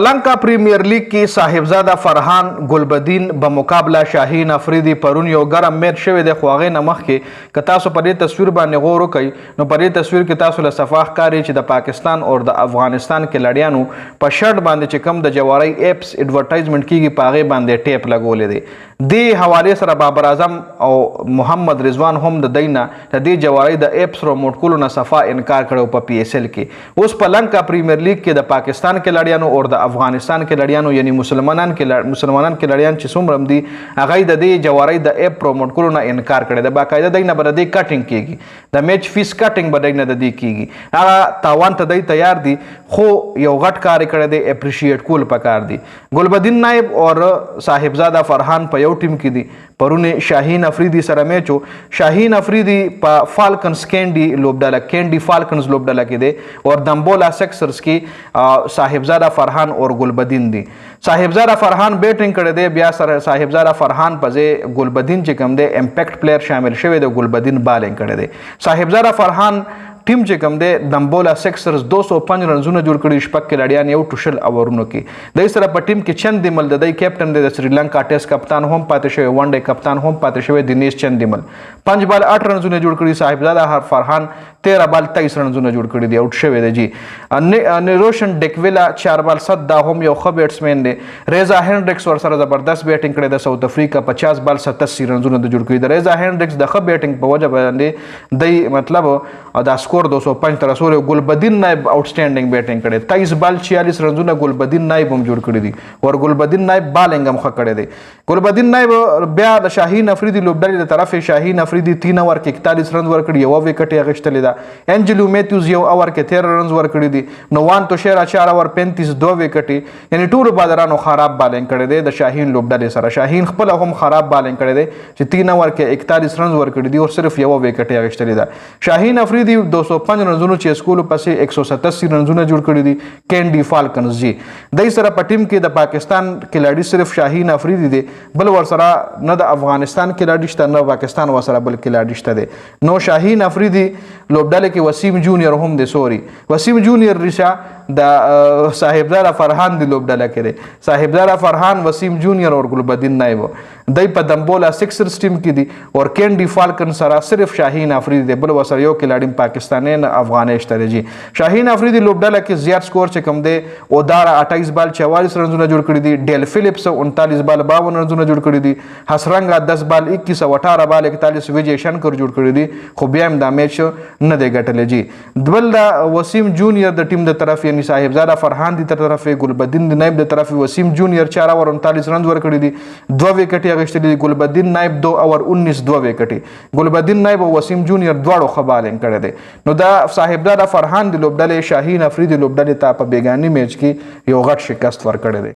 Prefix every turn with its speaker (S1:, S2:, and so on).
S1: لنکا پریمیئر لیگ کې صاحبزادہ فرحان گلبدین بمقابله شاهین افریدی پرون یو ګرم میچ شوی دی خو هغې نه مخکې که تاسو په دې تصویر باندې غور وکئ نو په دې تصویر کې تاسو له صفا ښکاري چې د پاکستان او د افغانستان کھلاڑیانو په شرټ باندې چې کوم د جوارۍ ایپس ایډورټایزمنټ کیږي په هغې باندې ټیپ لګولی دی. دې حوالې سره بابر اعظم او محمد رضوان هم د دوی نه د دې جوارۍ د ایپس پروموټ کولو نه صفا انکار کړی په پی ایس ایل کې. اوس په لنکا پریمیئر لیگ کې د پاکستان کھلاڑیانو او د افغانستان کھلاڑیانو یعنی مسلمانان کھلاڑیان چې څومره هم دي هغه د دې جوارۍ د ایپ پروموټ کولو نه انکار کړی دی. باقاعده دوی نه به د دې کټینګ کیږي، د میچ فیس کټینګ به دوی نه د دې کیږي. هغه تاوان ته دوی تیار دي خو یو غټ کار یې کړی دی، اپریشیټ کول پکار دي. گلبدین نائب اور صاحبزادہ فرحان په یو ټیم کې دي. پرون شاهین افریدی سره میچ و. شاهین افریدی په فالکنز کینډي فالکنز لوبډله کې دی اور دمبولا سکسرز کې صاحبزادہ فرحان اور گلبدین دی. صاحبزادہ فرحان بیټینګ کړی دی، بیا سره صاحبزادہ فرحان په ځای گلبدین چې کوم دی امپیکټ پلیئر شامل شوی دی، گلبدین بالینګ کړی دی. صاحبزادہ فرحان ټیم چې کوم دی دمبولا سکسرز 205 رنزونه جوړ کړي، شپږ کھلاڑیان یو ټوشل اورونو کې. دوی سره په ټیم کې چندیمل د دوی کیپټن دی، د سریلنکا ټیسټ کپتان هم پاتې شوی، ون ډے کپتان هم پاتې شوی دینیش چندیمل. 5 بال 8 رنزونه جوړ کړي. صاحبزادہ فرحان 13 بال 23 رنزونه جوړ کړي دي، آؤٹ شوی دی جی. روشن ډیکویلا 4 بال 7 دا هم یو ښه بیټسمین دی. ریزا هینډرکس ورسره زبردست بیټینګ کړی د ساوث افریقا 50 بال 87 رنزونه د جوړ کړي. د ریزا هینډرکس د ښه بیټینګ په وجه باندې دی مطلب دا سکور 205 تر رسول. گلبدین نائب آؤټسټینډینګ بیټینګ کړی، 23 بال 46 رنزونه گلبدین نائب هم جوړ کړي دي اور گلبدین نائب بالینګ هم ښه کړی دی. گلبدین نائب بیا د شاهین افریدی لوبډلې د طرف شاهین افریدی 3 اوور کې 41 رنز ورکړي، یو وکټ یې اخیستلې ده. انجلو میتیوز یو اوور کې 13 رنز ورکړي دي. نوان توشیرا 4 اوور 35 2 وکټې، یعنی ټولو بالرانو خراب بالینګ کړی دی د شاهین لوبډلې سره. شاهین خپل هم خراب بالینګ کړی دی چې 3 اوور کې 41 رنز ورکړي دي او صرف یو وکټ یې اخیستلې ده. شاهین افریدی 205 رنزونو چې اسکولو پسې 187 رنزونه جوړ کړي دي کینډي فالکنز جی. دای سره په ټیم کې د پاکستان کھلاڑي صرف شاهین افریدی دی، بل ورسره نه د افغانستان کھلاڑي شته نه پاکستان ورسره بل کھلاڑي شته دی. نو شاهین افریدی لوبډله کې وسیم جونیئر هم دی، سوري وسیم جونیئر ریشا د صاحبزادہ فرحان دی لوبډله کې دی. صاحبزادہ فرحان، وسیم جونیئر اور گلبدین نائب دای په دمبولا سکسرز ټیم کې دي اور کینډي فالکن سره صرف شاهین افریدی دی، بل ورسره یو کھلاڑي پاکستاني نه افغاني شته جی. شاهین افریدی لوبډله کې زیات سکور چې کوم دی اودارا 28 بال 44 رنزونه جوړ کړي دي. ډیل فلپس 39 بال 52 رنزونه جوړ کړي دي. حسرنګا 10 بال 21 18 بال 41 وجه شنکر جوړ کړي دي خو بیا هم دا میچ نه دی ګټلی جی. بل دا وسیم جونیئر د ټیم د طرف یعنی صاحبزادہ فرحان دی تر طرف، گلبدین نائب د طرف وسیم جونیئر 4 اوور 39 رنز ورکړي دي، 2 وکټې اخیستلې دي. گلبدین نائب 2 اوور 19 2 وکټې. گلبدین نائب او وسیم جونیئر دواړو ښه بالینګ کړی دی. نو دا صاحبزادہ فرحان دی لوبډلې شاهین افریدی لوبډلې ته په بیګاني میچ کې یو غټ شکست ورکړی دی.